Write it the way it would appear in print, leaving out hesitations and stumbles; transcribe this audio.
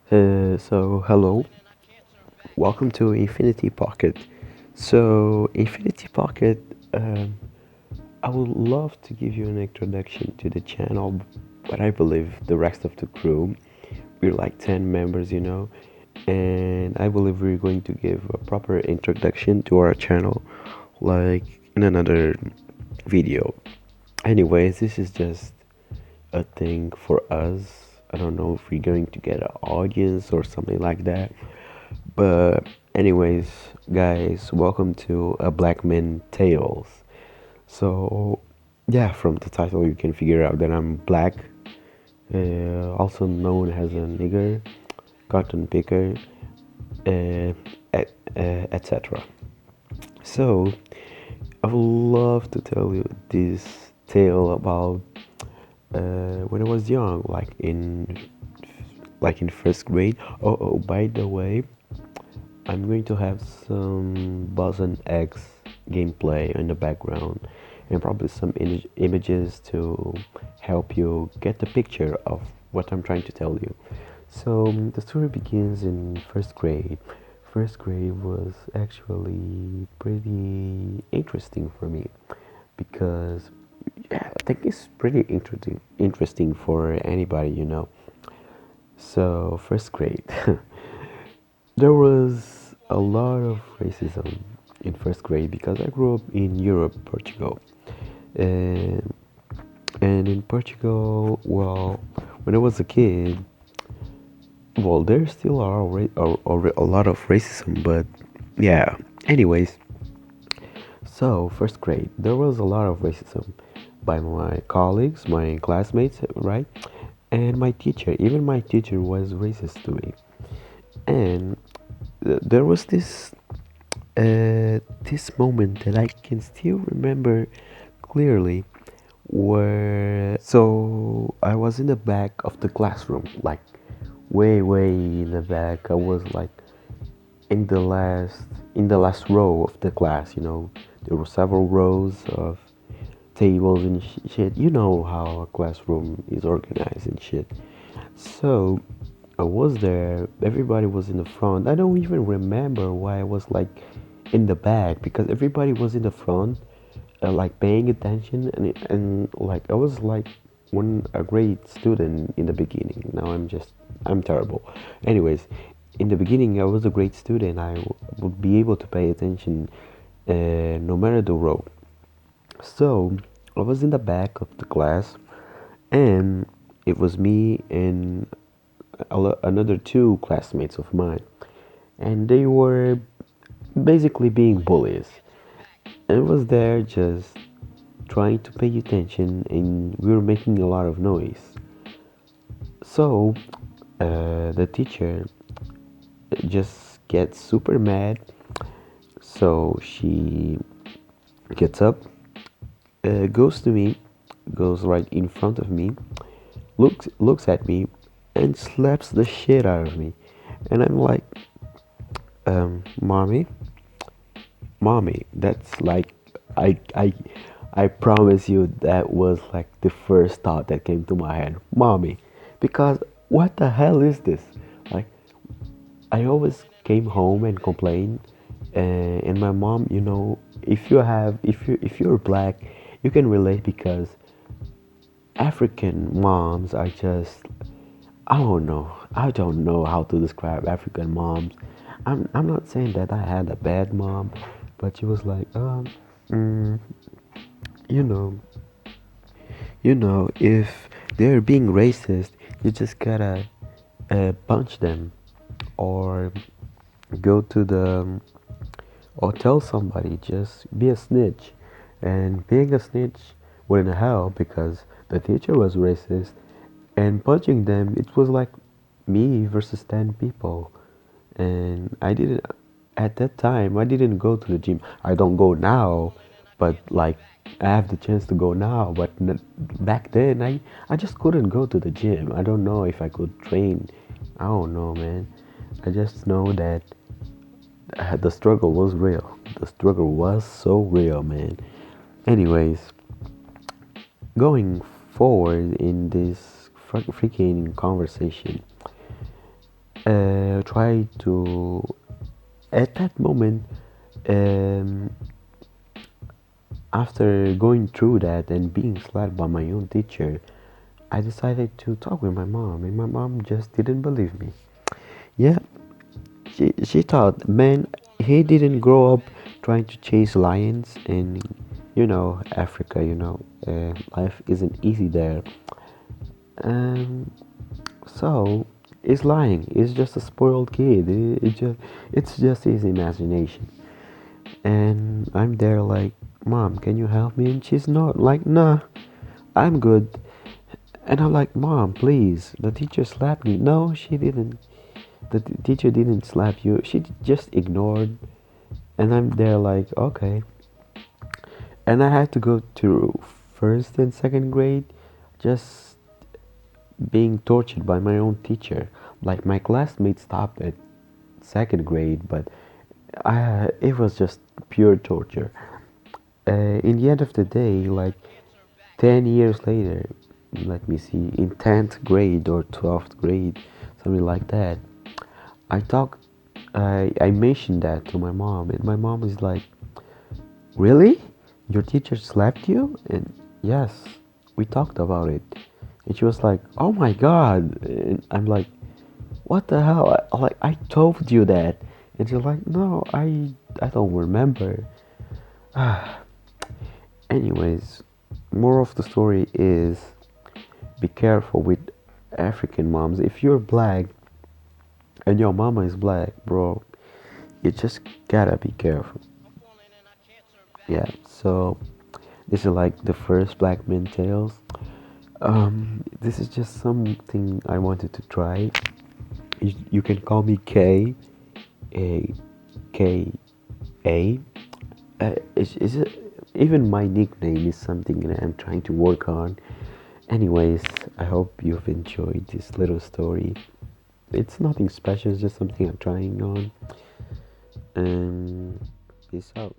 Hello, welcome to Infinity Pocket. Infinity Pocket, um, I would love to give you an introduction to the channel, but I believe the rest of the crew, we're like 10 members, and I believe we're going to give a proper introduction to our channel, like in another video. Anyways, this is just a thing for us. I don't know if we're going to get an audience or something like that. But anyways, guys, welcome to A Black Man Tales. So yeah, from the title you can figure out that I'm black, also known as a nigger, cotton picker, uh, etc. So I would love to tell you this tale about when I was young, like in first grade. Oh, by the way, I'm going to have some Buzz and X gameplay in the background and probably some images to help you get the picture of what I'm trying to tell you. The story begins in first grade. First grade was actually pretty interesting for me because yeah, I think it's pretty interesting for anybody. First grade. There was a lot of racism in first grade because I grew up in Europe, Portugal. And, and in Portugal, well, when I was a kid, well, there still are a lot of racism, but yeah. Anyways, first grade, there was a lot of racism by my colleagues, my classmates, right? And my teacher, even my teacher was racist to me. And there was this moment that I can still remember clearly where I was in the back of the classroom, like way in the back. I was like in the last row of the class. There were several rows of tables and shit. You know how a classroom is organized and shit. So I was there. Everybody was in the front. I don't even remember why I was like in the back because everybody was in the front, like paying attention, and like I was like one a great student in the beginning. Now I'm terrible. Anyways, in the beginning I was a great student. Would be able to pay attention, no matter the row. So I was in the back of the class, and it was me and another two classmates of mine, and they were basically being bullies. I was there just trying to pay attention, and we were making a lot of noise. So the teacher just gets super mad. So she gets up, goes to me, goes right in front of me, looks at me, and slaps the shit out of me. And I'm like, mommy, mommy, that's like, I, I, I promise you that was like the first thought that came to my head, mommy, because what the hell is this? Like, I always came home and complained, and my mom, if you're black, you can relate because African moms are just, I don't know how to describe African moms. I'm not saying that I had a bad mom, but she was like, mm, you know, if they're being racist, you just gotta punch them or go to the or tell somebody, just be a snitch. And being a snitch wouldn't help because the teacher was racist, and punching them, it was like me versus 10 people. And I didn't, at that time, I didn't go to the gym. I don't go now, but like, I have the chance to go now. But back then, I just couldn't go to the gym. I don't know if I could train. I don't know, man. I just know that the struggle was real. The struggle was so real, man. Anyways, going forward in this freaking conversation, try to at that moment, um, after going through that and being slapped by my own teacher, I decided to talk with my mom, and my mom just didn't believe me. Yeah, she thought, man, he didn't grow up trying to chase lions in, Africa. Life isn't easy there. Um, so he's lying. He's just a spoiled kid. It's just his imagination. And I'm there like, Mom, can you help me? And she's not like, nah, I'm good. And I'm like, Mom, please. The teacher slapped me. No, she didn't. The teacher didn't slap you. She just ignored. And I'm there like, okay. And I had to go to first and second grade just being tortured by my own teacher. Like my classmates stopped at second grade, but it was just pure torture. In the end of the day, like 10 years later, let me see, in 10th grade or 12th grade, something like that, I talked, I mentioned that to my mom, and my mom is like, really? Your teacher slapped you? And yes, we talked about it. And she was like, oh my God. And I'm like, what the hell? I told you that. And she's like, no, I don't remember. Anyways, more of the story is be careful with African moms. If you're black and your mama is black, bro, you just gotta be careful. Yeah, so this is like the first Black Men Tales. This is just something I wanted to try. You can call me A K A. Is it even my nickname is something that I'm trying to work on. Anyways, I hope you've enjoyed this little story. It's nothing special, it's just something I'm trying on. And peace out.